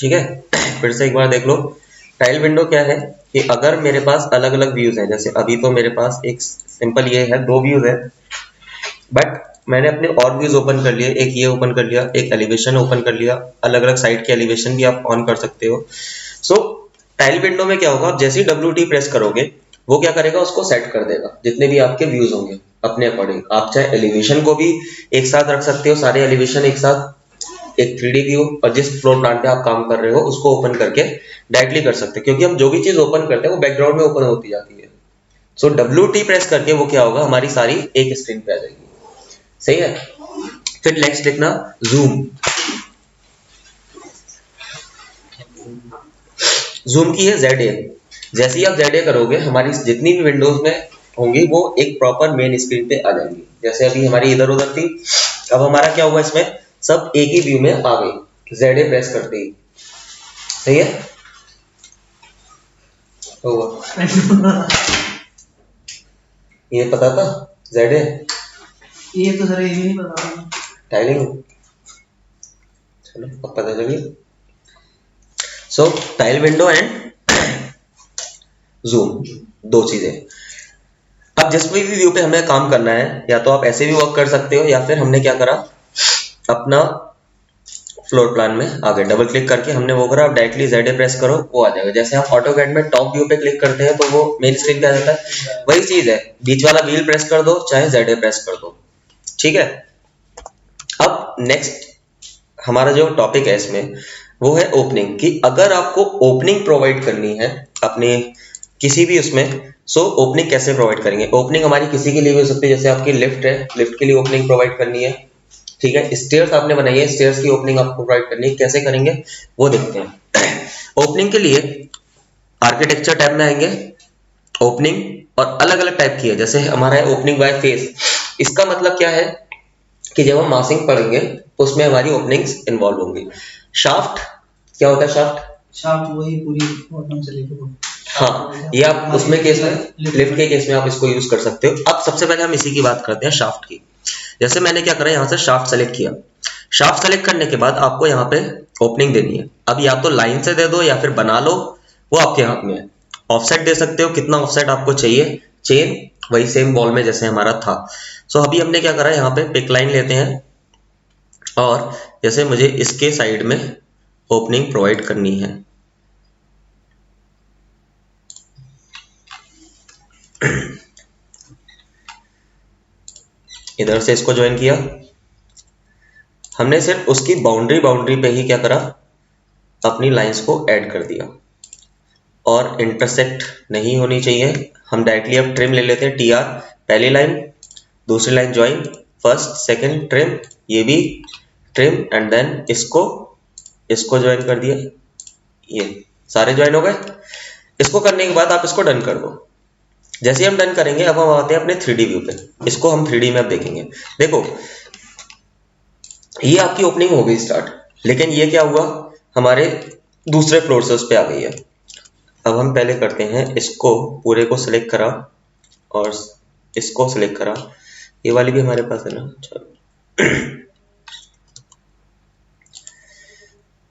ठीक है। फिर से एक बार देख लो, टाइल विंडो क्या है कि अगर मेरे पास अलग अलग व्यूज हैं, जैसे अभी तो मेरे पास एक सिंपल ये है, दो व्यूज है, बट मैंने अपने और व्यूज ओपन कर लिए, एक ये ओपन कर लिया, एक एलिवेशन ओपन कर लिया, अलग अलग साइड के एलिवेशन भी आप ऑन कर सकते हो। सो टाइल विंडो में क्या होगा, आप जैसे ही WT प्रेस करोगे वो क्या करेगा, उसको सेट कर देगा जितने भी आपके व्यूज होंगे अपने अकॉर्डिंग। आप चाहे एलिवेशन को भी एक साथ रख सकते हो, सारे एलिवेशन एक साथ, एक 3D व्यू, और जिस फ्लोर प्लान पे आप काम कर रहे हो उसको ओपन करके डायरेक्टली कर सकते हो, क्योंकि हम जो भी चीज ओपन करते हैं वो बैकग्राउंड में ओपन होती जाती है। सो WT प्रेस करके वो क्या होगा, हमारी सारी एक स्क्रीन पे आ जाएगी। सही है। फिर नेक्स्ट लिखना जूम। जूम की है ZA। जैसे ही आप ZA करोगे हमारी जितनी भी विंडोज में होंगी वो एक प्रॉपर मेन स्क्रीन पे आ जाएंगी। जैसे अभी हमारी इधर उधर थी, अब हमारा क्या हुआ, इसमें सब एक ही व्यू में आ गई ZA प्रेस करते ही। सही है। ये पता था ZA? ये तो सर ये भी नहीं पता। टाइलिंग, चलो अब पता चलिए। सो टाइल विंडो एंड जूम, दो चीजें। अब जिस भी व्यू पे हमें काम करना है, या तो आप ऐसे भी वर्क कर सकते हो, या फिर हमने क्या करा, अपना फ्लोर प्लान में आ गए, डबल क्लिक करके हमने वो करा, आप डायरेक्टली ZA प्रेस करो वो आ जाएगा। जैसे हम ऑटोकैड में टॉप व्यू पे क्लिक करते हैं तो वो मेन स्क्रीन पे आ जाता है, वही चीज है, बीच वाला व्हील प्रेस कर दो चाहे ZA प्रेस कर दो। ठीक है। अब नेक्स्ट हमारा जो टॉपिक है इसमें वो है ओपनिंग, कि अगर आपको ओपनिंग प्रोवाइड करनी है अपने किसी भी उसमें, सो ओपनिंग कैसे प्रोवाइड करेंगे। ओपनिंग हमारी किसी के लिए भी हो सकती है, जैसे आपकी लिफ्ट है, लिफ्ट के लिए ओपनिंग प्रोवाइड करनी है। ठीक है। स्टेयर्स आपने बनाई है, स्टेयर्स की ओपनिंग आपको प्रोवाइड करनी है, कैसे करेंगे वो देखते हैं। ओपनिंग के लिए आर्किटेक्चर टैब में आएंगे, ओपनिंग, और अलग अलग टाइप की है, जैसे हमारा है ओपनिंग बाय फेस। इसका मतलब क्या है कि जब हम मासिंग पढ़ेंगे उसमें हमारी ओपनिंग्स इन्वॉल्व होंगी। शाफ्ट क्या होता है, शाफ्ट? शाफ्ट वही पूरी बॉटम से लेकर, हाँ, ये आप उसमें केस में, लिफ्ट के केस में आप इसको यूज कर सकते हो। अब सबसे पहले हम इसी की बात करते हैं, शाफ्ट की। जैसे मैंने क्या करा, यहाँ से शाफ्ट सेलेक्ट किया। शाफ्ट सेलेक्ट करने के बाद आपको यहाँ पे ओपनिंग देनी है। अब या तो लाइन से दे दो या फिर बना लो, वो आपके हाथ में है। ऑफसेट दे सकते हो, कितना ऑफसेट आपको चाहिए, चेन वही सेम वॉल में जैसे हमारा था। सो अभी हमने क्या करा, यहाँ पे पिक लाइन लेते हैं, और जैसे मुझे इसके साइड में ओपनिंग प्रोवाइड करनी है, इधर से इसको ज्वाइन किया। हमने सिर्फ उसकी बाउंड्री पे ही क्या करा, अपनी लाइंस को ऐड कर दिया, और इंटरसेक्ट नहीं होनी चाहिए। हम डायरेक्टली अब ट्रिम ले लेते हैं, TR, पहली लाइन, दूसरी line join, first second trim, ये भी ट्रिम, एंड देन इसको ज्वाइन कर दिया। ये सारे ज्वाइन हो गए। इसको करने के बाद आप इसको डन कर दो। जैसे हम डन करेंगे, अब हम आते हैं अपने 3D व्यू पे, इसको हम 3D में अब देखेंगे। देखो ये आपकी ओपनिंग हो गई स्टार्ट, लेकिन ये क्या हुआ, हमारे दूसरे फ्लोर से उस पे आ गई है। अब हम पहले करते हैं, इसको पूरे को सिलेक्ट करा और इसको सिलेक्ट करा, ये वाली भी हमारे पास है ना। चलो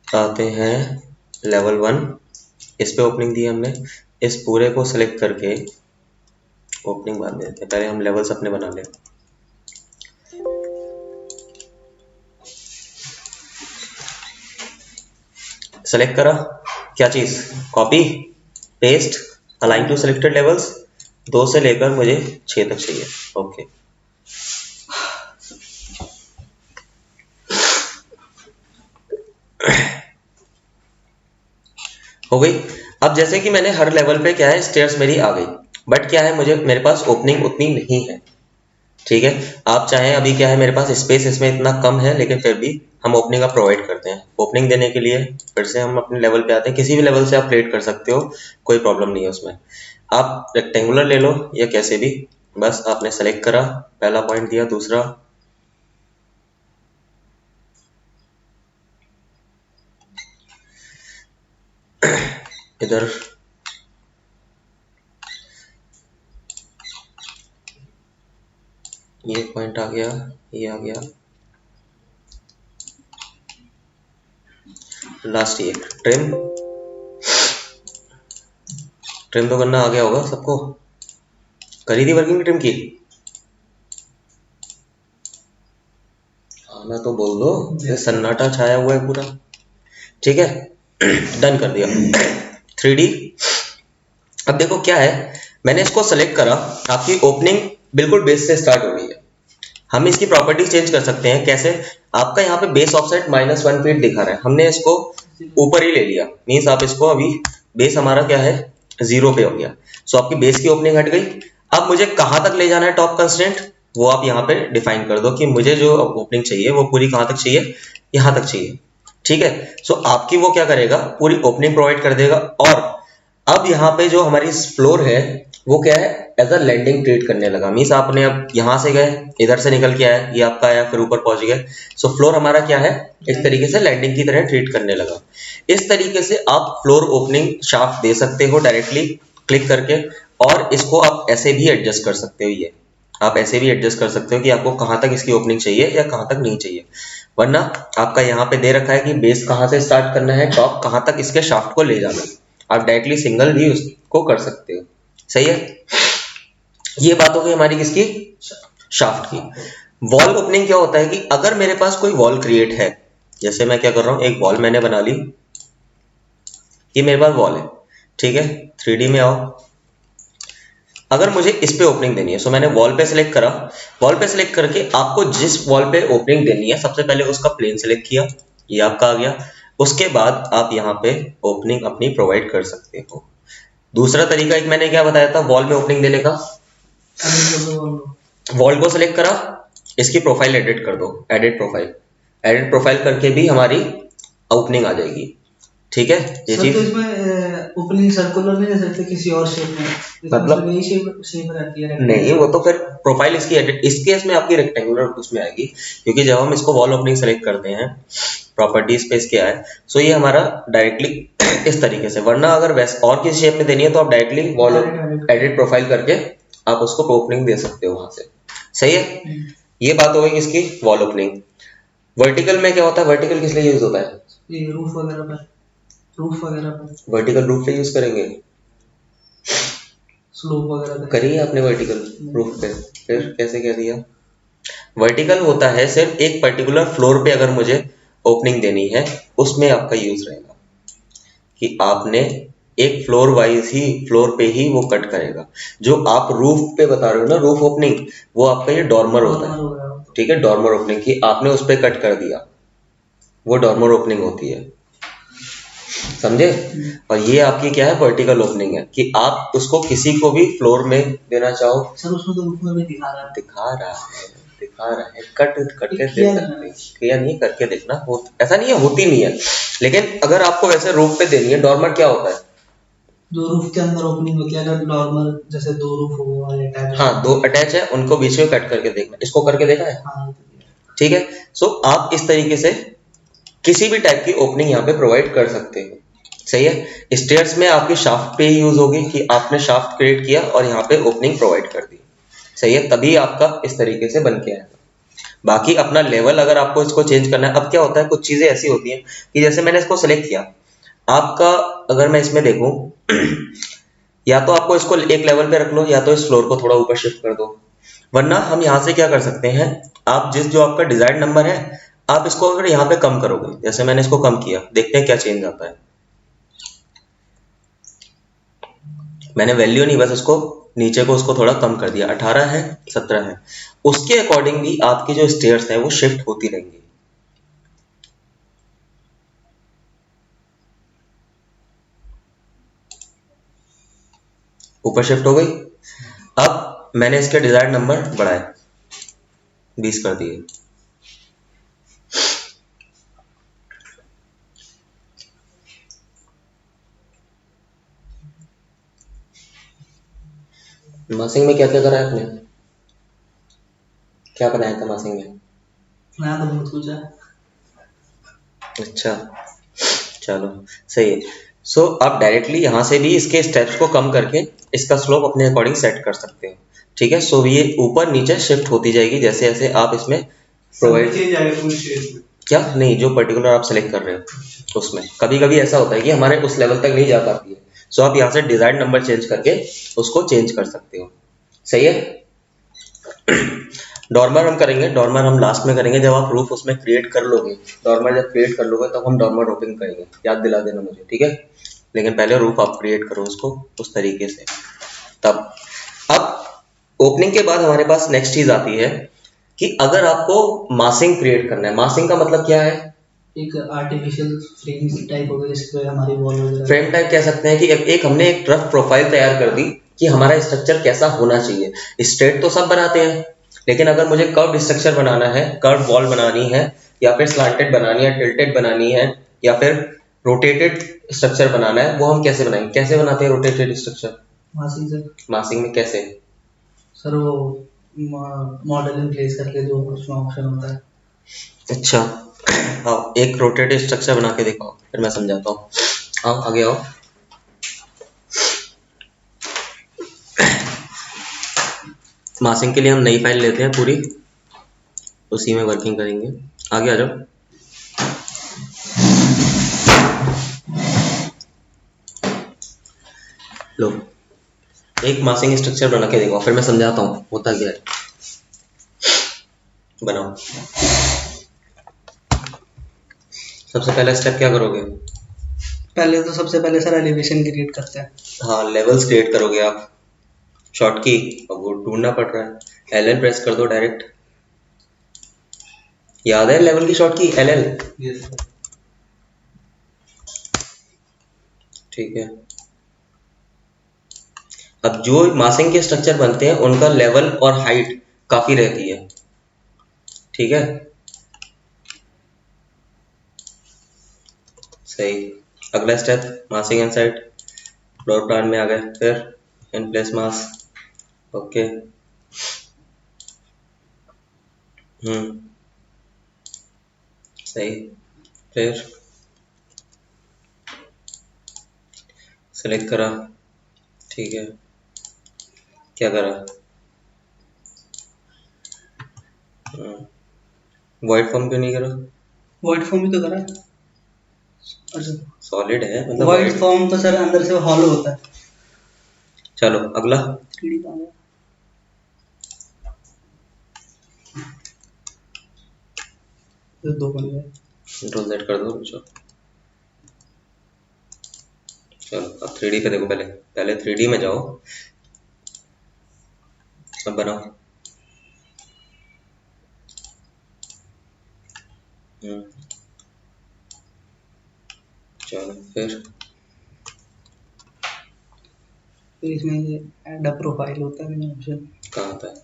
आते हैं लेवल 1, इस पे ओपनिंग दी हमने, इस पूरे को सिलेक्ट करके ओपनिंग बांध देते हैं। पहले हम लेवल्स अपने बना लें। सेलेक्ट करा, क्या चीज, copy paste align to selected levels, 2 से लेकर मुझे 6 तक चाहिए। ओके, हो गई। अब जैसे कि मैंने हर लेवल पे क्या है, स्टेयर्स मेरी आ गई, बट क्या है, मुझे मेरे पास ओपनिंग उतनी नहीं है। ठीक है। आप चाहें, अभी क्या है मेरे पास स्पेस इसमें इतना कम है, लेकिन फिर भी हम ओपनिंग का प्रोवाइड करते हैं। ओपनिंग देने के लिए फिर से हम अपने लेवल पे आते हैं, किसी भी लेवल से आप क्रिएट कर सकते हो, कोई प्रॉब्लम नहीं है उसमें। आप रेक्टेंगुलर ले लो या कैसे भी, बस आपने सेलेक्ट करा, पहला पॉइंट दिया, दूसरा, इधर ये पॉइंट आ गया, ये आ गया। लास्ट ये ट्रिम तो करना आ गया होगा सबको, करी थी वर्किंग ट्रिम की? हाँ ना तो बोल दो, ये सन्नाटा छाया हुआ है पूरा। ठीक है, डन कर दिया 3D। अब देखो क्या है, मैंने इसको सेलेक्ट करा, आपकी ओपनिंग बिल्कुल बेस से स्टार्ट हो गई है। हम इसकी प्रॉपर्टी चेंज कर सकते हैं कैसे? आपका यहाँ पे बेस ऑफसेट -1 फीट दिखा रहा है, हमने इसको ऊपर ही ले लिया, मीन्स आप इसको अभी बेस हमारा क्या है 0 पे हो गया। सो आपकी बेस की ओपनिंग हट गई। अब मुझे कहाँ तक ले जाना है टॉप कंस्ट्रेंट, वो आप यहाँ पे डिफाइन कर दो कि मुझे जो ओपनिंग चाहिए वो पूरी कहाँ तक चाहिए, यहाँ तक चाहिए। ठीक है, सो आपकी वो क्या करेगा, पूरी ओपनिंग प्रोवाइड कर देगा। और अब यहाँ पे जो हमारी फ्लोर है वो क्या है, एज अ लैंडिंग ट्रीट करने लगा। मीन्स आपने अब यहाँ से गए, इधर से निकल के आए, ये आपका आया, फिर ऊपर पहुंच गए। सो फ्लोर हमारा क्या है, इस तरीके से लैंडिंग की तरह ट्रीट करने लगा। इस तरीके से आप फ्लोर ओपनिंग शाफ्ट दे सकते हो डायरेक्टली क्लिक करके, और इसको आप ऐसे भी एडजस्ट कर सकते हो। ये आप ऐसे भी एडजस्ट कर सकते हो कि आपको कहाँ तक इसकी ओपनिंग चाहिए या कहाँ तक नहीं चाहिए। वरना आपका यहाँ पे दे रखा है कि बेस कहाँ से स्टार्ट करना है, टॉप कहाँ तक इसके शाफ्ट को ले जाना है। आप डायरेक्टली सिंगल भी उसको कर सकते हो। सही है, ये बात हो गई हमारी किसकी, शाफ्ट की। वॉल ओपनिंग क्या होता है कि अगर मेरे पास कोई वॉल क्रिएट है, जैसे मैं क्या कर रहा हूं, एक वॉल मैंने बना ली, ये मेरे पास वॉल है। ठीक है, 3D में आओ, अगर मुझे इस पे ओपनिंग देनी है, सो मैंने वॉल पे सिलेक्ट करा। वॉल पे सिलेक्ट करके आपको जिस वॉल पे ओपनिंग देनी है, सबसे पहले उसका प्लेन सिलेक्ट किया, ये आपका आ गया। उसके बाद आप यहाँ पे ओपनिंग अपनी प्रोवाइड कर सकते हो। दूसरा तरीका एक मैंने क्या बताया था वॉल में ओपनिंग देने का, वॉल को सिलेक्ट करा, इसकी प्रोफाइल एडिट कर दो, एडिट प्रोफाइल करके भी हमारी ओपनिंग आ जाएगी। ठीक है, ये सर चीज तो इसमें ओपनिंग सर्कुलर नहीं दे सकते किसी और शेप में, मतलब यही शेप रहती है नहीं, वो तो फिर प्रोफाइल इसकी एडिट, इस केस में आपकी रेक्टेंगुलर उसमें आएगी, क्योंकि जब हम इसको वॉल ओपनिंग सेलेक्ट करते हैं प्रॉपर्टीज पे इसके आए, सो ये हमारा डायरेक्टली इस तरीके से। वरना अगर वैसे और किसी शेप में देनी है तो आप डायरेक्टली वॉल एडिट प्रोफाइल करके आप उसको ओपनिंग दे सकते हो वहां से। सही है, ये बात हो गई किसकी, वॉल ओपनिंग। वर्टिकल में क्या होता है, वर्टिकल किस लिए यूज होता है, ये रूफ वगैरह पर वर्टिकल रूफ पे यूज करेंगे, स्लोप वगैरह करिए आपने वर्टिकल रूफ पे, फिर कैसे कह दिया। वर्टिकल होता है सिर्फ एक पर्टिकुलर फ्लोर पे अगर मुझे ओपनिंग देनी है, उसमें आपका यूज रहेगा कि आपने एक फ्लोर वाइज ही, फ्लोर पे ही वो कट करेगा। जो आप रूफ पे बता रहे हो ना, रूफ ओपनिंग, वो आपका ये डॉर्मर होता है। ठीक है, डॉर्मर ओपनिंग की आपने उस पर कट कर दिया, वो डॉर्मर ओपनिंग होती है, समझे। और ये आपकी क्या है, वर्टिकल ओपनिंग है कि आप उसको किसी को भी फ्लोर में देना चाहो। सर उसमें तो रूफ में भी दिखा रहा है, कट करके दे सकते हैं, किया नहीं, करके देखना, ऐसा नहीं है, होती नहीं है। लेकिन अगर आपको वैसे रूफ पे देनी है, डॉर्मर क्या होता है, जो रूफ के अंदर ओपनिंग होती है, अगर नॉर्मल जैसे दो रूफ हो गए अटैच, हाँ 2 अटैच है, उनको बीच में कट करके देखना। इसको करके देखा है, हाँ, ठीक है। सो आप इस तरीके से किसी भी टाइप की ओपनिंग यहाँ पे प्रोवाइड कर सकते हो। सही है, स्टेयर्स में आपकी शाफ्ट पे ही यूज होगी कि आपने शाफ्ट क्रिएट किया और यहाँ पे ओपनिंग प्रोवाइड कर दी। सही है, तभी आपका इस तरीके से बन के आएगा। बाकी अपना लेवल अगर आपको इसको चेंज करना है, अब क्या होता है, कुछ चीजें ऐसी होती हैं कि जैसे मैंने इसको सेलेक्ट किया, आपका अगर मैं इसमें देखूं या तो आपको इसको एक लेवल पे रख लो, या तो इस फ्लोर को थोड़ा ऊपर शिफ्ट कर दो। वरना हम यहाँ से क्या कर सकते हैं, आप जो आपका डिजायर्ड नंबर है, आप इसको अगर यहाँ पे कम करोगे, जैसे मैंने इसको कम किया, देखते हैं क्या चेंज आता है। मैंने वैल्यू नहीं, बस उसको नीचे को उसको थोड़ा कम कर दिया, 18 है, 17 है। उसके अकॉर्डिंग भी आपकी जो स्टेयर्स है वो शिफ्ट होती रहेंगी। ऊपर शिफ्ट हो गई। अब मैंने इसके डिजायर्ड नंबर बढ़ाए, 20 कर दिए। मासिंग में क्या क्या करा है आपने, क्या बनाया था मासिंग में? मैं तो बहुत कुछ है। अच्छा, चलो सही है। सो आप डायरेक्टली यहाँ से भी इसके स्टेप्स को कम करके इसका स्लोप अपने अकॉर्डिंग सेट कर सकते हो। ठीक है, सो ये ऊपर नीचे शिफ्ट होती जाएगी जैसे जैसे आप इसमें प्रोवाइड। क्या नहीं, जो पर्टिकुलर आप सेलेक्ट कर रहे हो उसमें कभी कभी ऐसा होता है कि हमारे उस लेवल तक नहीं जा पाती है, सो आप यहाँ से डिजायर्ड नंबर चेंज करके उसको चेंज कर सकते हो। सही है। डॉर्मर हम करेंगे, डॉर्मर हम लास्ट में करेंगे जब आप रूफ उसमें क्रिएट कर लोगे। डॉर्मर जब क्रिएट कर लोगे तब हम डॉर्मर रोपिंग करेंगे, याद दिला देना मुझे, ठीक है। लेकिन पहले रूफ आप क्रिएट करो उसको उस तरीके से, तब। अब ओपनिंग के बाद हमारे पास नेक्स्ट चीज आती है कि अगर आपको मासिंग क्रिएट करना है। मासिंग का मतलब क्या है? एक आर्टिफिशियल फ्रेम टाइप हो गया जिसपे हमारी वॉल वगैरह। फ्रेम टाइप कह सकते हैं कि एक हमने एक रफ प्रोफाइल तैयार कर दी कि हमारा स्ट्रक्चर कैसा होना चाहिए। स्ट्रेट तो सब बनाते हैं, लेकिन अगर मुझे कर्व स्ट्रक्चर बनाना है, कर्व वॉल बनानी है, या फिर स्लांटेड बनानी है, टिल्टेड बनानी है, या फिर रोटेटेड स्ट्रक्चर बनाना है, वो हम कैसे बनाएंगे? कैसे बनाते हैं रोटेटेड स्ट्रक्चर? मासिंग से। मासिंग में कैसे? सर वो मॉडल इन प्लेस करके जो उसमें ऑप्शन होता है। अच्छा, आओ एक रोटेटेड स्ट्रक्चर बना के दिखाओ, फिर मैं समझाता हूँ। आओ आगे आओ। मासिंग के लिए हम नई फाइल लेते हैं पूरी, उसी में वर्किंग करेंगे। आगे आ जाओ। लो एक मासिंग स्ट्रक्चर बना के देखो, फिर मैं समझाता हूँ होता क्या है। बनाओ। सबसे पहला स्टेप क्या करोगे? पहले तो सबसे पहले सर एलिवेशन क्रिएट करते हैं। हाँ, लेवल्स क्रिएट करोगे आप। शॉर्ट की, अब वो ढूंढना पड़ रहा है, LL प्रेस कर दो डायरेक्ट। याद है लेवल की शॉर्ट की? LL। Yes sir. ठीक है। अब जो मासिंग के स्ट्रक्चर बनते हैं उनका लेवल और हाइट काफी रहती है, ठीक है। सही। अगला स्टेप मासिंग इनसाइड, फ्लोर प्लान में आ गए, फिर इन प्लेस मास। ओके। सही। फिर सेलेक्ट करा, ठीक है। क्या करा? वाइट फॉर्म क्यों नहीं करा? वाइट फॉर्म भी तो करा। अच्छा, सॉलिड है मतलब वाइट फॉर्म तो सर अंदर से हॉलो होता है। चलो अगला। 3D का है। तो दो बन गए। कंट्रोल Z कर दो। चलो अब 3D पे देखो, पहले 3D में जाओ, अब बनाओ। चलो फिर इसमें ये ऐड अ प्रोफाइल होता है ऑप्शन। कहाँ आता है?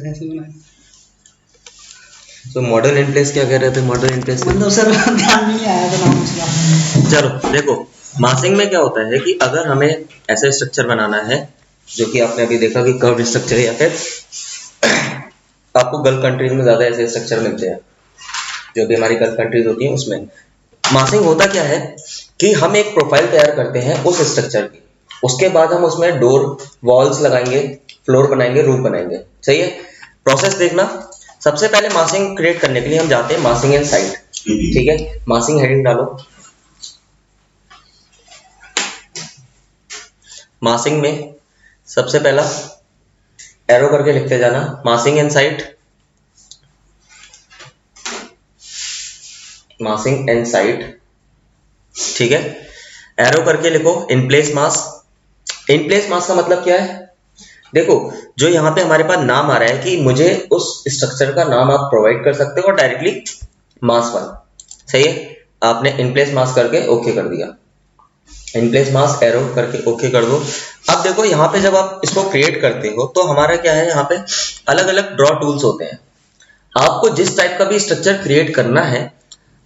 ऐसे बनाए। तो मॉडल इन प्लेस क्या कह रहे थे? मॉडल इन प्लेस मतलब सर ध्यान में नहीं आया था नाम उसका। चलो देखो, मासिंग में क्या होता है कि अगर हमें ऐसा स्ट्रक्चर बनाना है जो कि आपने अभी देखा कि कर्व स्ट्रक्चर है, या फिर आपको गल्फ कंट्रीज में ज्यादा ऐसे स्ट्रक्चर मिलते हैं, जो भी हमारी गल्फ कंट्रीज होती हैं उसमें। मासिंग होता क्या है कि हम एक प्रोफाइल तैयार करते हैं उस स्ट्रक्चर की, उसके बाद हम उसमें डोर वॉल्स लगाएंगे, फ्लोर बनाएंगे, रूफ बनाएंगे। सही है। प्रोसेस देखना। सबसे पहले मासिंग क्रिएट करने के लिए हम जाते हैं मासिंग एंड साइट, ठीक है। मासिंग हेडिंग डालो। मासिंग में सबसे पहला एरो करके लिखते जाना, मासिंग एंड साइट, मासिंग एंड साइट, ठीक है। एरो करके लिखो in place mass. In place मास का मतलब क्या है? देखो, जो यहाँ पे हमारे पास नाम आ रहा है कि मुझे उस स्ट्रक्चर का नाम आप प्रोवाइड कर सकते हो डायरेक्टली मास वन। सही है। आपने इन प्लेस मास करके ओके कर दिया, इन प्लेस मास एरो करके ओके कर दो। अब देखो यहाँ पे जब आप इसको क्रिएट करते हो तो हमारा क्या है, यहाँ पे अलग अलग ड्रॉ टूल्स होते हैं। आपको जिस टाइप का भी स्ट्रक्चर क्रिएट करना है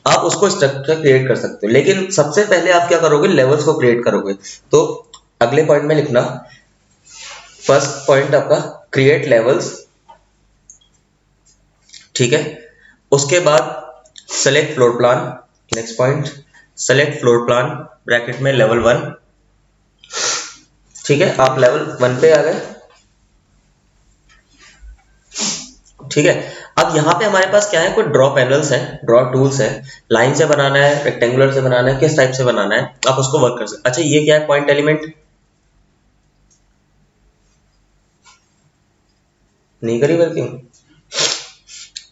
आप उसको स्ट्रक्चर क्रिएट कर सकते हो, लेकिन सबसे पहले आप क्या करोगे, लेवल्स को क्रिएट करोगे। तो अगले पॉइंट में लिखना, फर्स्ट पॉइंट आपका क्रिएट लेवल्स, ठीक है। उसके बाद select floor plan, next point, select floor plan bracket में लेवल 1। ठीक है, आप लेवल 1 पे आ गए। ठीक है, अब यहाँ पे हमारे पास क्या है, कोई ड्रॉ पैनल्स है, ड्रॉ टूल्स है, लाइन से बनाना है, रेक्टेंगुलर से बनाना है, किस टाइप से बनाना है आप उसको वर्क कर सकते। अच्छा, ये क्या है, पॉइंट एलिमेंट नहीं करी वर्किंग।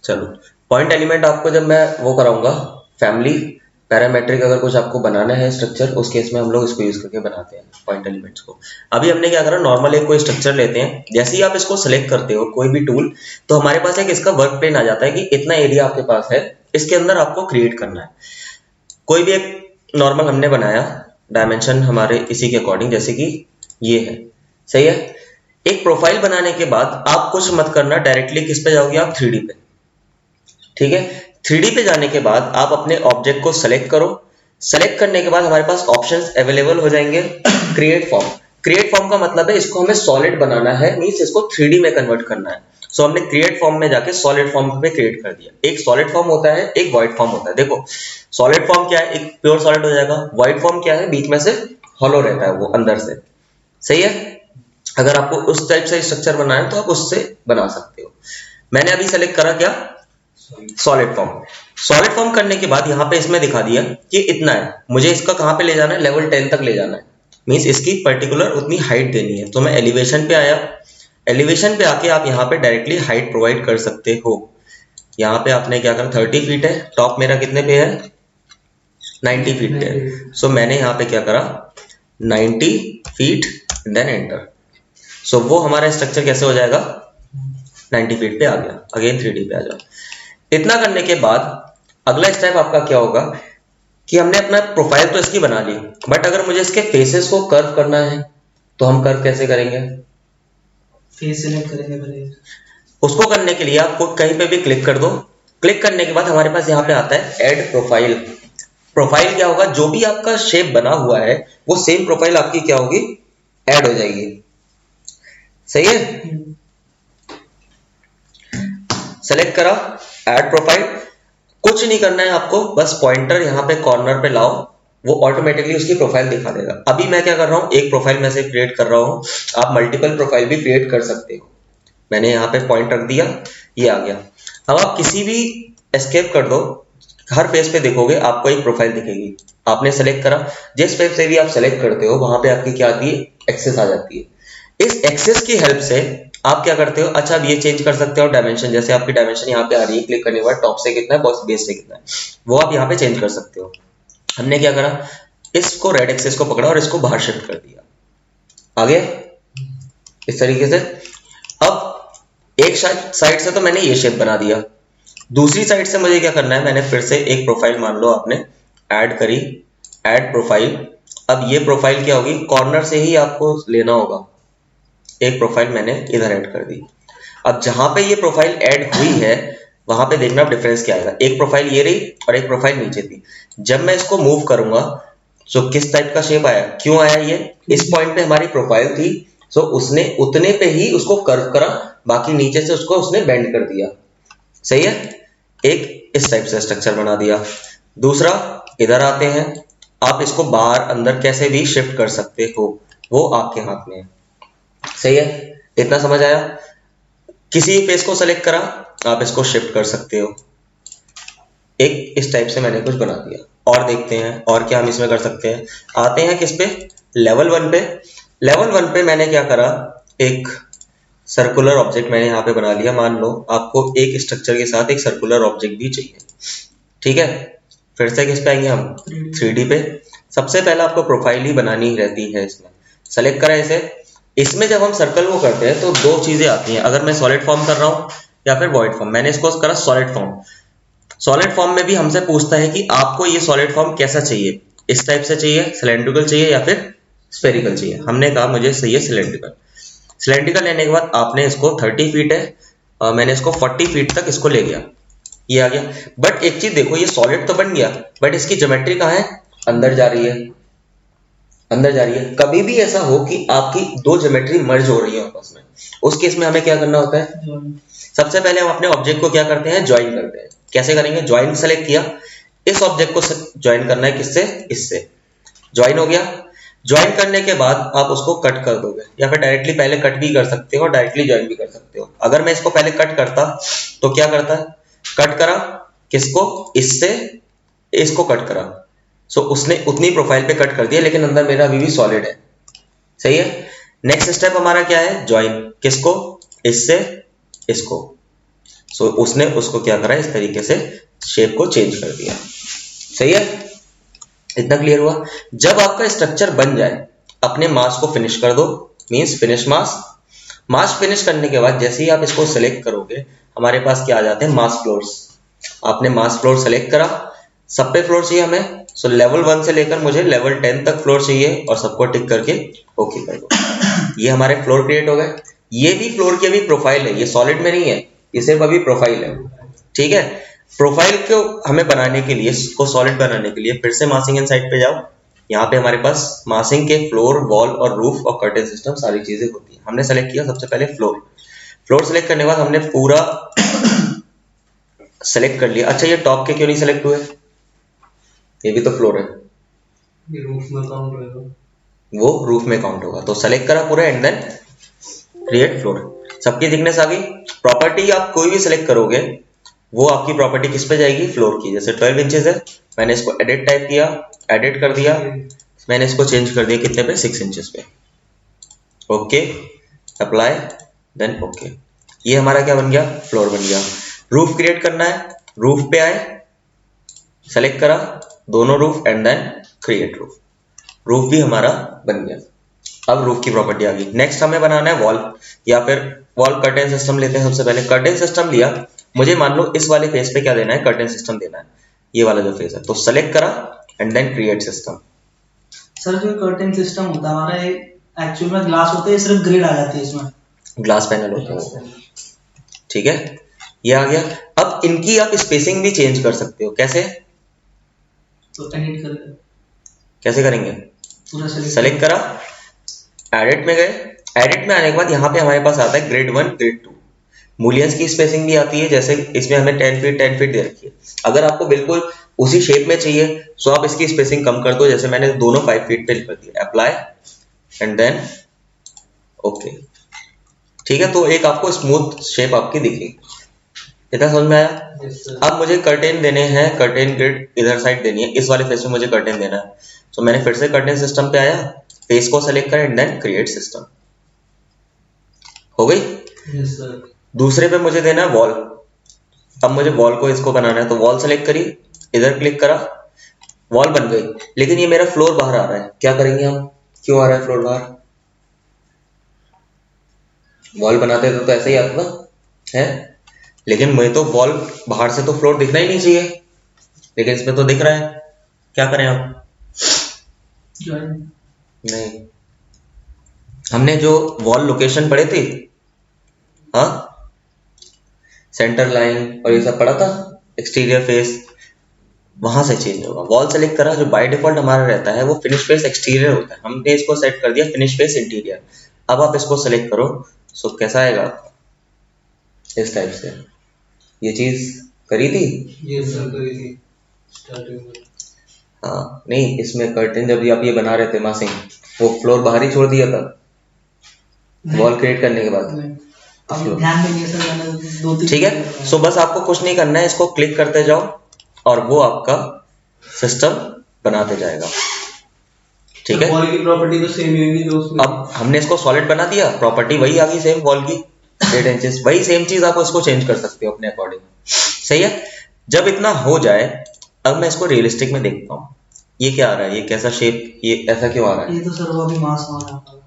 चलो, पॉइंट एलिमेंट आपको जब मैं वो कराऊंगा फैमिली पैरामेट्रिक, अगर कुछ आपको बनाना है स्ट्रक्चर, उस केस में हम लोग इसको यूज करके बनाते हैं पॉइंट एलिमेंट्स को। अभी हमने क्या करा, नॉर्मल एक कोई स्ट्रक्चर लेते हैं, जैसे ही आप इसको सेलेक्ट करते हो कोई भी टूल, तो हमारे पास एक इसका वर्क प्लेन आ जाता है कि इतना एरिया आपके पास है, इसके अंदर आपको क्रिएट करना है। कोई भी एक नॉर्मल हमने बनाया, डायमेंशन हमारे इसी के अकॉर्डिंग, जैसे कि ये है, सही है। एक प्रोफाइल बनाने के बाद आप कुछ मत करना, डायरेक्टली किस पे जाओगे आप, 3D पे। ठीक है, 3D पे जाने के बाद आप अपने ऑब्जेक्ट को सेलेक्ट करो। सेलेक्ट करने के बाद हमारे पास ऑप्शंस अवेलेबल हो जाएंगे। क्रिएट फॉर्म, क्रिएट फॉर्म का मतलब है इसको हमें सॉलिड बनाना है, मींस इसको 3D में कन्वर्ट करना है। सो हमने क्रिएट फॉर्म में जाके सॉलिड फॉर्म पे क्रिएट कर दिया। एक सॉलिड फॉर्म होता है, एक वॉइड फॉर्म होता है। देखो, सॉलिड फॉर्म क्या है, एक प्योर सॉलिड हो जाएगा। वॉइड फॉर्म क्या है, बीच में से हॉलो रहता है वो अंदर से, सही है। अगर आपको उस टाइप से स्ट्रक्चर बनाना है तो आप उससे बना सकते हो। मैंने अभी सेलेक्ट करा क्या, सॉलिड फॉर्म। सॉलिड फॉर्म करने के बाद यहाँ पे इसमें दिखा दिया कि इतना है, मुझे इसका कहाँ पे ले जाना है, लेवल 10 तक ले जाना है, मींस इसकी पर्टिकुलर उतनी हाइट देनी है। तो मैं एलिवेशन पे आया, एलिवेशन पे आके आप यहाँ पे डायरेक्टली हाइट प्रोवाइड कर सकते हो। यहाँ पे आपने क्या करा, 30 फीट है, टॉप मेरा कितने पे है, 90 फीट पे है। सो मैंने यहाँ पे क्या करा, 90 फीट, देन एंटर। सो वो हमारा स्ट्रक्चर कैसे हो जाएगा, 90 फीट पे आ गया। अगेन 3D पे आ जाओ। इतना करने के बाद अगला स्टेप आपका क्या होगा कि हमने अपना प्रोफाइल तो इसकी बना ली, बट अगर मुझे इसके फेसेस को कर्व करना है तो हम कर्व कैसे करेंगे, फेस सिलेक्ट करेंगे पहले। उसको करने के लिए आपको कहीं पे भी क्लिक कर दो। क्लिक करने के बाद हमारे पास यहाँ पे आता है ऐड प्रोफाइल। प्रोफाइल क्या होगा, जो भी आपका शेप बना हुआ है वो सेम प्रोफाइल आपकी क्या होगी, ऐड हो जाएगी, सही है। सेलेक्ट करा, ऐड प्रोफाइल। कुछ नहीं करना है आपको, बस पॉइंटर यहाँ पे कॉर्नर पे लाओ, वो ऑटोमेटिकली उसकी प्रोफाइल दिखा देगा। अभी मैं क्या कर रहा हूँ, एक प्रोफाइल में से क्रिएट कर रहा हूँ, आप मल्टीपल प्रोफाइल भी क्रिएट कर सकते हो। मैंने यहाँ पे पॉइंट रख दिया, ये आ गया। अब आप किसी भी एस्केप कर दो, हर पेज पे देखोगे आपको एक प्रोफाइल दिखेगी। आपने सेलेक्ट करा, जिस पेज से भी आप सेलेक्ट करते हो वहां पे आपकी क्या आती है, एक्सेस आ जाती है। इस एक्सेस की हेल्प से आप क्या करते हो, अच्छा अब ये चेंज कर सकते हो डायमेंशन, जैसे आपकी डायमेंशन यहाँ पे आ रही है, क्लिक करने के बाद टॉप से कितना है, बेस से कितना है, वो आप यहाँ पे चेंज कर सकते हो। हमने क्या करा, इसको रेड एक्सेस को पकड़ा और इसको बाहर शिफ्ट कर दिया, आ गया इस तरीके से। अब एक साइड से तो मैंने ये शेप बना दिया, दूसरी साइड से मुझे क्या करना है, मैंने फिर से एक प्रोफाइल मान लो आपने ऐड करी, ऐड प्रोफाइल। अब ये प्रोफाइल क्या होगी, कॉर्नर से ही आपको लेना होगा। एक प्रोफाइल मैंने इधर ऐड कर दी। अब जहां पे ये प्रोफाइल ऐड हुई है वहां पे देखना डिफरेंस क्या आएगा। एक प्रोफाइल ये रही और एक प्रोफाइल नीचे थी। जब मैं इसको मूव करूंगा तो किस टाइप का शेप आया, क्यों आया, ये इस पॉइंट पे हमारी प्रोफाइल थी, सो उसने उतने पे ही उसको कर्व करा, बाकी नीचे से उसको उसने बेंड कर दिया, सही है। एक इस टाइप से स्ट्रक्चर बना दिया। दूसरा, इधर आते हैं, आप इसको बाहर अंदर कैसे भी शिफ्ट कर सकते हो, वो आपके हाथ में है, सही है। इतना समझ आया। किसी फेस को सेलेक्ट करा, आप इसको शिफ्ट कर सकते हो। एक इस टाइप से मैंने कुछ बना दिया। और देखते हैं और क्या हम इसमें कर सकते हैं। आते हैं किस पे, लेवल 1 पे। लेवल 1 पे मैंने क्या करा, एक सर्कुलर ऑब्जेक्ट मैंने यहाँ पे बना लिया। मान लो आपको एक स्ट्रक्चर के साथ एक सर्कुलर ऑब्जेक्ट भी चाहिए, ठीक है। फिर से किस पे आएंगे हम, 3D पे। सबसे पहले आपको प्रोफाइल ही बनानी रहती है। इसमें सेलेक्ट करा इसे। इसमें जब हम सर्कल को करते हैं तो दो चीजें आती हैं, अगर मैं सॉलिड फॉर्म कर रहा हूँ या फिर वॉइड फॉर्म। मैंने इसको करा सॉलिड फॉर्म। सॉलिड फॉर्म में भी हमसे पूछता है कि आपको ये सॉलिड फॉर्म कैसा चाहिए, इस टाइप से चाहिए, सिलेंड्रिकल चाहिए या फिर स्फेरिकल चाहिए। हमने कहा मुझे चाहिए सिलेंड्रिकल। सिलेंड्रिकल लेने के बाद आपने इसको 30 फीट है, मैंने इसको 40 फीट तक इसको ले गया, ये आ गया। बट एक चीज देखो, ये सॉलिड तो बन गया बट इसकी ज्योमेट्री कहाँ है, अंदर जा रही है, अंदर जा रही है। कभी भी ऐसा हो कि आपकी दो ज्योमेट्री मर्ज हो रही है आपस में, उस केस में हमें क्या करना होता है, सबसे पहले हम अपने ऑब्जेक्ट को क्या करते हैं, ज्वाइन करते हैं। कैसे करेंगे, ज्वाइन सेलेक्ट किया, इस ऑब्जेक्ट को ज्वाइन करना है किससे, इससे। ज्वाइन हो गया। ज्वाइन करने के बाद आप उसको कट कर दोगे, या फिर डायरेक्टली पहले कट भी कर सकते हो और डायरेक्टली ज्वाइन भी कर सकते हो। अगर मैं इसको पहले कट करता तो क्या करता है, कट करा किसको, इससे इसको कट करा, सो उसने उतनी प्रोफाइल पे कट कर दिया, लेकिन अंदर मेरा अभी भी सॉलिड है। सही है। नेक्स्ट स्टेप हमारा क्या है, ज्वाइन किसको, इससे इसको। सो उसने उसको क्या करा, इस तरीके से शेप को चेंज कर दिया। सही है, इतना क्लियर हुआ। जब आपका स्ट्रक्चर बन जाए, अपने मास्क को फिनिश कर दो, means finish mask. Mask finish करने के बाद जैसे ही आप इसको सेलेक्ट करोगे, हमारे पास क्या आ जाते हैं, मास्क फ्लोर्स। आपने मास्क फ्लोर सेलेक्ट करा, सब पे फ्लोर चाहिए हमें, सो लेवल 1 से लेकर मुझे लेवल 10 तक फ्लोर चाहिए, और सबको टिक करके ओके कर दो। ये हमारे फ्लोर क्रिएट हो गए। ये भी फ्लोर की अभी प्रोफाइल है, ये सॉलिड में नहीं है, ये सिर्फ अभी प्रोफाइल है। ठीक है। प्रोफाइल को हमें बनाने के लिए, इसको सॉलिड बनाने के लिए फिर से मासिंग इन साइड पे जाओ। यहाँ पे हमारे पास मासिंग के फ्लोर, वॉल और रूफ और कर्टेन सिस्टम सारी चीजें होती है। हमने सेलेक्ट किया सबसे पहले फ्लोर। फ्लोर सेलेक्ट करने के बाद हमने पूरा सेलेक्ट कर लिया। अच्छा, ये टॉप के क्यों नहीं सेलेक्ट हुए, ये भी तो फ्लोर है, ये रूफ में काउंट होगा, वो रूफ में काउंट होगा। तो सेलेक्ट करा पूरा एंड देन क्रिएट फ्लोर। सबकी थिकनेस आ गई। प्रॉपर्टी आप कोई भी सिलेक्ट करोगे, वो आपकी प्रॉपर्टी किस पे जाएगी, फ्लोर की। जैसे 12 इंचेस है, मैंने इसको एडिट टाइप किया, एडिट कर दिया, मैंने इसको चेंज कर दिया कितने पे, 6 इंचेस पे। Okay, apply, then okay. ये हमारा क्या बन गया, फ्लोर बन गया। रूफ क्रिएट करना है, रूफ पे आए, सेलेक्ट करा दोनों roof and then create roof. Roof भी हमारा बन गया। अब रूफ की प्रॉपर्टी आ गई। नेक्स्ट हमें बनाना है वॉल, या फिर वॉल कर्टेन सिस्टम लेते हैं। सबसे पहले कर्टेन सिस्टम लिया, मुझे मान लो इस वाले फेस पे क्या देना है, कर्टेन सिस्टम देना है, ये वाला जो फेस है। तो सेलेक्ट करा and then create system. Sir जो कर्टेन सिस्टम होता है हमारा, एक्चुअल में ग्लास होता है, सिर्फ ग्रिड आ जाती है इसमें, ग्लास पैनल होता है। ठीक है, ये आ गया। अब इनकी आप स्पेसिंग भी चेंज कर सकते हो। कैसे, तो एडिट कर, कैसे करेंगे, पूरा सेलेक्ट करा, एडिट में गए। एडिट में आने के बाद यहाँ पे हमारे पास आता है ग्रिड 1, ग्रिड 2। मूलियंस की स्पेसिंग भी आती है, जैसे इसमें हमें 10 फीट 10 फीट दे रखी है। अगर आपको बिल्कुल उसी शेप में चाहिए तो आप इसकी स्पेसिंग कम कर दो, जैसे मैंने दोनों 5 फीट पे कर दिया। Apply and then okay. ठीक है, तो एक आपको स्मूथ शेप आपकी दिखेगी। इतना समझ में आया। अब मुझे कर्टेन देने हैं, कर्टेन ग्रिड इधर साइड देनी है, इस वाले फेस में मुझे कर्टेन देना है। तो मैंने फिर से कर्टेन सिस्टम पे आया, फेस को सेलेक्ट करें एंड देन क्रिएट सिस्टम। हो गई। Yes sir. दूसरे पे मुझे देना है वॉल। अब मुझे वॉल को इसको बनाना है, तो वॉल सेलेक्ट करी, इधर क्लिक करा, वॉल बन गई। लेकिन ये मेरा फ्लोर बाहर आ रहा है, क्या करेंगे हम, क्यों आ रहा है फ्लोर बाहर, वॉल बनाते थे तो ऐसे ही आता था है, लेकिन मुझे तो वॉल बाहर से तो फ्लोर दिखना ही नहीं चाहिए, लेकिन इसमें तो दिख रहा है। क्या करें आप, नहीं, हमने जो वॉल लोकेशन पढ़े थे, हाँ, सेंटर लाइन और ये सब पढ़ा था, एक्सटीरियर फेस, वहां से चेंज होगा। वॉल सेलेक्ट करा, जो बाय डिफॉल्ट हमारा रहता है वो फिनिश फेस एक्सटीरियर होता है, हमने इसको सेट कर दिया फिनिश फेस इंटीरियर। अब आप इसको सेलेक्ट करो, सो कैसा आएगा, इस टाइप से। ये चीज करी थी, ये सर करी थी स्टार्टिंग में। हाँ, नहीं, इसमें कर्टेन जब आप ये बना रहे थे मासिंग, वो फ्लोर बाहर ही छोड़ दिया था वॉल क्रिएट करने के बाद। अब ध्यान देंगे सर, मैंने 2-3। ठीक है, सो बस आपको कुछ नहीं करना है, इसको क्लिक करते जाओ और वो आपका सिस्टम बनाते जाएगा। ठीक है, वॉल की प्रॉपर्टी तो सेम ही होगी जो उसमें। अब हमने इसको सॉलिड बना दिया, प्रॉपर्टी वही आ गई सेम वॉल की, 8 इंचेस, वही सेम चीज आप इसको चेंज कर सकते हो अपने अकॉर्डिंग। सही है। जब इतना हो जाए, अब मैं इसको रियलिस्टिक में देखता हूँ, ये क्या आ रहा है, ये कैसा शेप, ये ऐसा क्यों आ रहा है, ये तो सर वो अभी मास आ रहा है।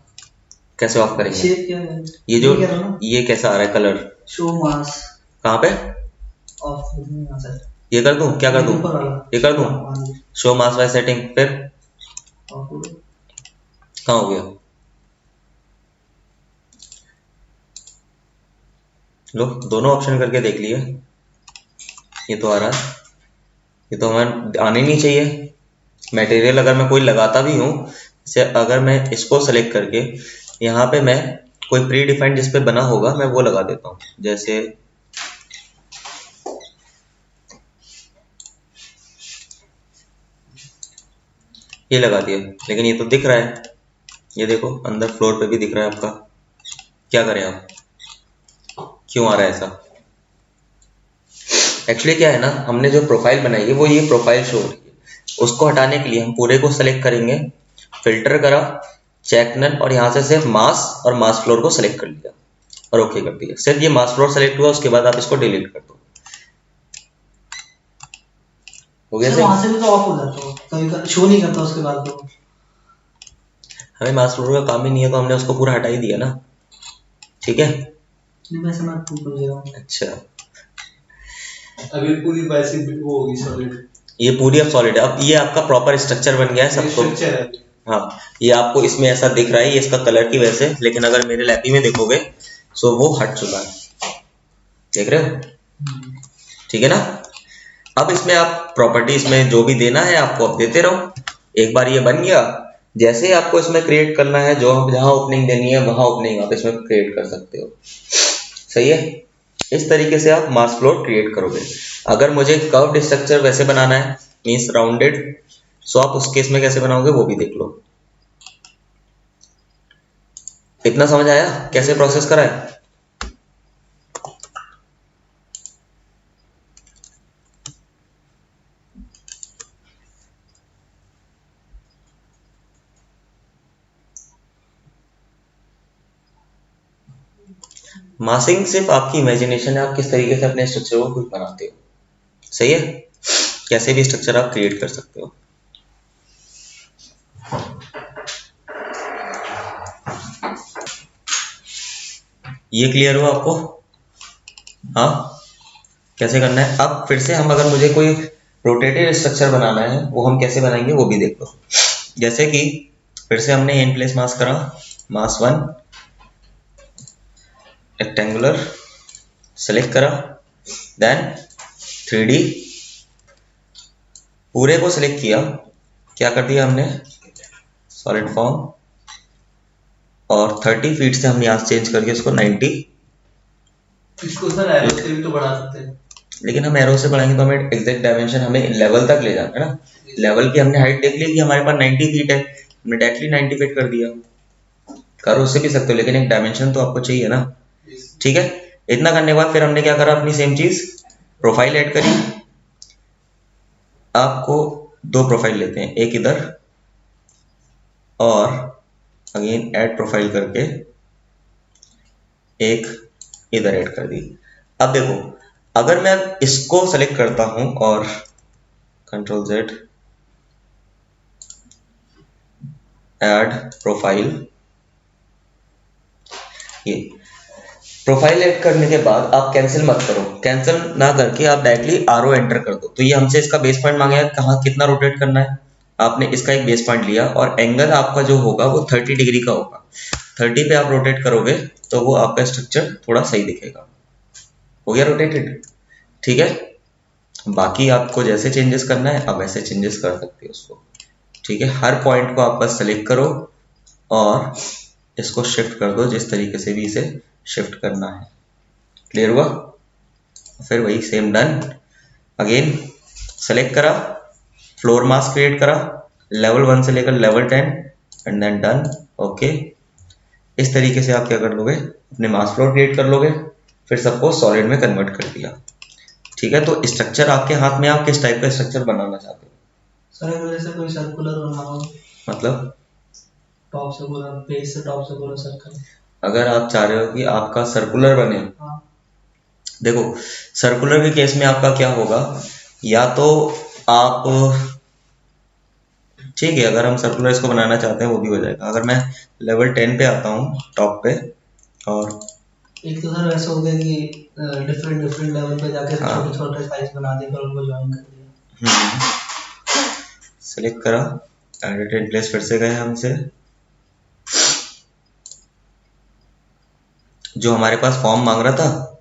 कैसे ऑफ करेंगे, शेप क्या है, ये जो ये कैसा आ रहा है कलर, शो मास कहाँ पे, ऑफ नहीं आ सकता, ये कर दूं, क्या कर दूं, ये कर दूं, शो मास बाय सेटिंग, फिर कहाँ हो गया, लो दोनों ऑप्शन करके देख लिए, ये तो आ रहा है, ये तो हमें आने नहीं चाहिए। मटेरियल अगर मैं कोई लगाता भी हूँ, जैसे अगर मैं इसको सेलेक्ट करके यहाँ पे मैं कोई प्री डिफाइंड जिस पे बना होगा मैं वो लगा देता हूँ, जैसे ये लगा दिया, लेकिन ये तो दिख रहा है, ये देखो अंदर फ्लोर पे भी दिख रहा है आपका। क्या करें आप, क्यों आ रहा है ऐसा? एक्चुअली क्या है ना, हमने जो प्रोफाइल बनाई है वो ये प्रोफाइल शो हो रही है, उसको हटाने के लिए हम पूरे को सेलेक्ट करेंगे, फिल्टर करा, चेक नन, और यहाँ से सिर्फ मास और मास फ्लोर को सेलेक्ट कर लिया और ओके कर दिया। सिर्फ ये मास फ्लोर सेलेक्ट हुआ, उसके बाद आप इसको डिलीट कर दो। हो गया सर सही? वहां से भी तो ऑफ हो जाता है, कभी शो नहीं करता उसके बाद तो। हमें मास फ्लोर का काम ही नहीं है, तो हमने उसको पूरा हटा ही दिया ना। ठीक है, नहीं वैसे मैं प्रूव कर दे रहा हूँ। अच्छा अभी पूरी वैसी वो होगी सॉलिड, ये पूरी अब सॉलिड है। अब ये आपका प्रॉपर स्ट्रक्चर बन गया है सबको। स्ट्रक्चर है। हाँ, ये आपको इसमें ऐसा दिख रहा है, ये इसका कलर की वजह से, लेकिन अगर मेरे लैपी में देखोगे सो वो हट चुका है, देख रहे हो? ठीक है ना। अब इसमें आप प्रॉपर्टी इसमें जो भी देना है आपको आप देते रहो। एक बार ये बन गया, जैसे ही आपको इसमें क्रिएट करना है, जो जहां ओपनिंग देनी है वहां ओपनिंग आप इसमें क्रिएट कर सकते हो। सही है, इस तरीके से आप मास फ्लोर क्रिएट करोगे। अगर मुझे कर्व्ड स्ट्रक्चर वैसे बनाना है, मीन्स राउंडेड, सो आप उस केस में कैसे बनाओगे वो भी देख लो। इतना समझ आया कैसे प्रोसेस करा है? मासिंग सिर्फ आपकी इमेजिनेशन है, आप किस तरीके से अपने स्ट्रक्चर को खुद बनाते हो। सही है, कैसे भी स्ट्रक्चर आप क्रिएट कर सकते हो। ये क्लियर हुआ आपको? हाँ, कैसे करना है? अब फिर से हम, अगर मुझे कोई रोटेटेड स्ट्रक्चर बनाना है वो हम कैसे बनाएंगे वो भी देख लो। जैसे कि फिर से हमने इन प्लेस मास करा, मास 1 रेक्टेंगुलर सेलेक्ट करा, देन 3D पूरे को सिलेक्ट किया। क्या कर दिया हमने? सॉलिड फॉर्म, और 30 फीट से हम यहाँ चेंज करके इसको 90। इसको सर एरो से भी तो बढ़ा सकते हैं। लेकिन हम एरो से बढ़ाएंगे तो हमें एग्जैक्ट डायमेंशन हमें लेवल तक ले जाना है ना। लेवल की हमने हाइट देख ली कि हमारे पास 90 फीट है, हमने डायरेक्टली 90 फीट कर दिया। करो उससे भी सकते हो, लेकिन एक डायमेंशन तो आपको चाहिए ना। ठीक है, इतना करने के बाद फिर हमने क्या करा, अपनी सेम चीज प्रोफाइल ऐड करी। आपको दो प्रोफाइल लेते हैं, एक इधर और अगेन ऐड प्रोफाइल करके एक इधर ऐड कर दी। अब देखो, अगर मैं इसको सेलेक्ट करता हूं और कंट्रोल Z ऐड प्रोफाइल, ये प्रोफाइल ऐड करने के बाद आप कैंसिल मत करो, कैंसिल ना करके आप डायरेक्टली आरओ एंटर कर दो। तो ये हमसे इसका बेस पॉइंट मांगेगा, कहाँ कितना रोटेट करना है। आपने इसका एक बेस पॉइंट लिया और एंगल आपका जो होगा वो 30 डिग्री का होगा। 30 पे आप रोटेट करोगे तो वो आपका स्ट्रक्चर थोड़ा सही दिखेगा। हो गया रोटेटेड? ठीक है, बाकी आपको जैसे चेंजेस करना है आप वैसे चेंजेस कर सकते हो उसको। ठीक है, हर पॉइंट को आप बस सेलेक्ट करो और इसको शिफ्ट कर दो जिस तरीके से भी इसे शिफ्ट करना है। क्लियर हुआ? फिर वही सेम डन, अगेन सेलेक्ट करा, फ्लोर मास क्रिएट करा, लेवल 1 से लेकर level 10 and then done. Okay, इस तरीके से आप क्या कर लोगे, अपने मास फ्लोर क्रिएट कर लोगे, फिर सबको सॉलिड में कन्वर्ट कर दिया। ठीक है, तो स्ट्रक्चर आपके हाथ में, आप किस टाइप का स्ट्रक्चर बनाना चाहते हो? सर अगर जैसे कोई सर्कुलर बना हो, मतलब टॉप से पूरा बेस से टॉप से पूरा सर्कल। अगर आप चाह रहे हो कि आपका सर्कुलर बने, हाँ देखो सर्कुलर के केस में आपका क्या होगा, या तो आप, ठीक है अगर हम सर्कुलर इसको बनाना चाहते हैं वो भी हो जाएगा। अगर मैं लेवल 10 पे आता हूँ टॉप पे, और एक तो सर वैसे हो गया कि डिफरेंट डिफरेंट लेवल पे जाके हाँ। छोटे छोटे साइज बना दिए फिर उनको ज्वाइन कर दिया। सेलेक्ट करा, एडिट इन प्लेस, फिर से गए हमसे, जो हमारे पास फॉर्म मांग रहा था,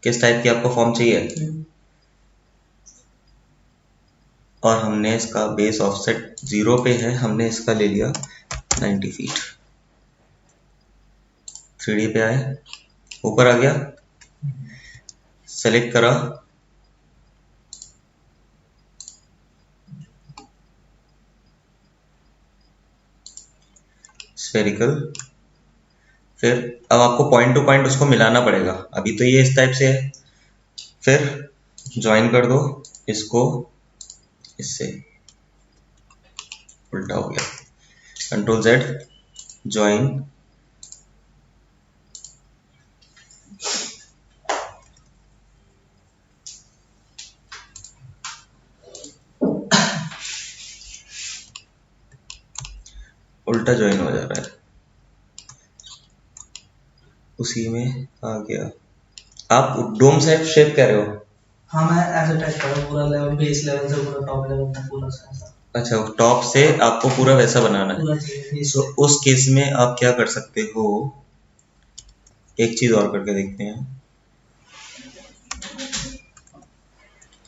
किस टाइप की आपको फॉर्म चाहिए, और हमने इसका बेस ऑफसेट 0 पे है, हमने इसका ले लिया 90 फीट। 3D पे आए, ऊपर आ गया, सेलेक्ट करा, स्फेरिकल। फिर अब आपको पॉइंट टू पॉइंट उसको मिलाना पड़ेगा, अभी तो ये इस टाइप से है। फिर ज्वाइन कर दो इसको इससे, उल्टा हो गया, कंट्रोल Z, ज्वाइन। उल्टा ज्वाइन हो जा रहा है, उसी में आ गया। आप डोम शेप कह रहे हो? हाँ मैं ऐसे टाइप कर रहा हूँ, पूरा लेवल बेस लेवल से पूरा टॉप लेवल तक पूरा ऐसा अच्छा, टॉप से आपको पूरा वैसा बनाना है। पूरा चाहिए बेस तो उस केस में आप क्या कर सकते हो, एक चीज और करके देखते हैं।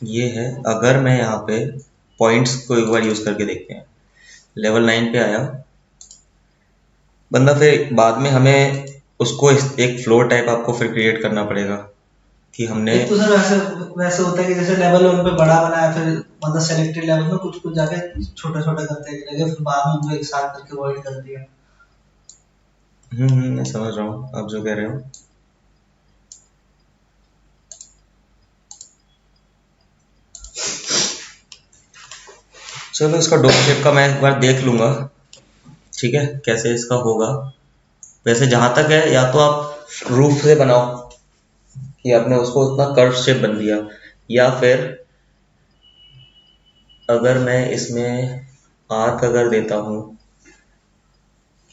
ये है, अगर मैं यहाँ पे पॉइंट्स को एक बार यूज करके देखते हैं, लेवल 9 पे आया बंदा, फिर बाद में हमें उसको एक फ्लोर टाइप आपको फिर क्रिएट करना पड़ेगा कि हमने। एक तो सर वैसे वैसे होता है कि जैसे लेवल उन पे बड़ा बनाया, फिर मतलब सेलेक्टेड लेवल में कुछ कुछ जाके छोटा छोटा करते लगे, फिर बाद में उनको एक साथ करके वॉइड कर दिया। मैं समझ रहा हूँ आप जो कह रहे हो। चलो इसका डोम शेप का मैं एक बार देख लूंगा, ठीक है, कैसे इसका होगा। वैसे जहां तक है, या तो आप रूफ से बनाओ कि आपने उसको उतना कर्व शेप बन दिया, या फिर अगर मैं इसमें आर्क अगर देता हूं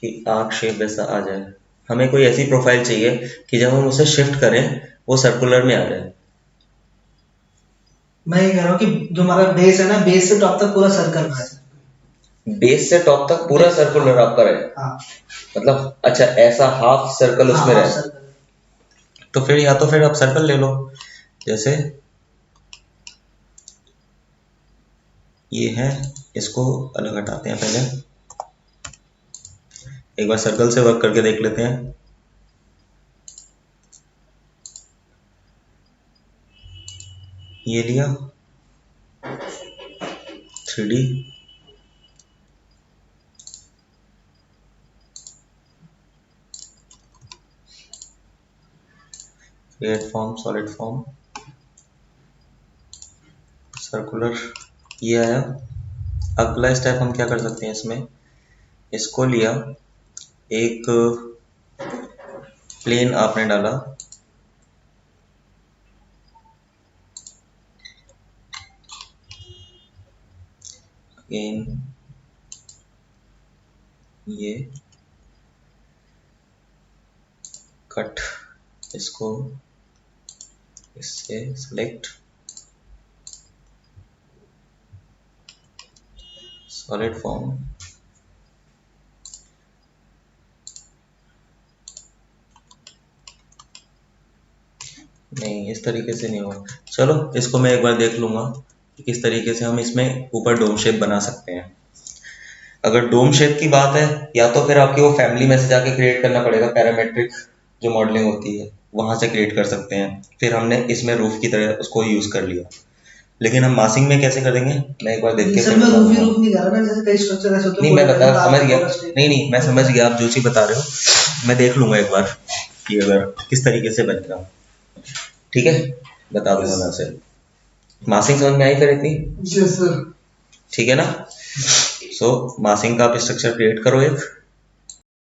कि आर्क शेप वैसा आ जाए। हमें कोई ऐसी प्रोफाइल चाहिए कि जब हम उसे शिफ्ट करें वो सर्कुलर में आ जाए। मैं ये कह रहा हूँ कि जो हमारा बेस है ना, बेस से टॉप तक पूरा सर्कल है। बेस से टॉप तक पूरा सर्कुलर आपका रहे, हाँ मतलब अच्छा ऐसा हाफ सर्कल उसमें हाँ रहे। सर्कल। तो फिर या तो फिर आप सर्कल ले लो, जैसे ये है, इसको अलग हटाते हैं पहले, एक बार सर्कल से वर्क करके देख लेते हैं। ये लिया 3D, create form, solid form, circular, ये आया। अगला स्टेप हम क्या कर सकते हैं इसमें, इसको लिया, एक प्लेन आपने डाला, अगेन ये कट, इसको इससे सिलेक्ट, सॉलिड फॉर्म, नहीं इस तरीके से नहीं होगा। चलो इसको मैं एक बार देख लूंगा कि किस तरीके से हम इसमें ऊपर डोम शेप बना सकते हैं। अगर डोम शेप की बात है, या तो फिर आपकी वो फैमिली में से जाके क्रिएट करना पड़ेगा, पैरामेट्रिक जो मॉडलिंग होती है वहां से क्रिएट कर सकते हैं। फिर हमने इसमें रूफ की तरह उसको यूज कर लिया, लेकिन हम मासिंग में कैसे करेंगे मैं एक बार देख के सर फिर मैं रूफ बताऊंगा। नहीं कर रहा ना, जैसे कई स्ट्रक्चर ऐसे होते हैं। नहीं मैं बता समझ गया, पूरा स्टेप। नहीं मैं समझ गया आप जो चीज बता रहे हो, मैं देख लूंगा एक बार कि अगर किस तरीके से बनेगा, ठीक है, बता दूंगा मैं उसे। मासिंग समझ में आई फिर इतनी? Yes sir. ठीक है ना। सो मासिंग का आप स्ट्रक्चर क्रिएट करो एक,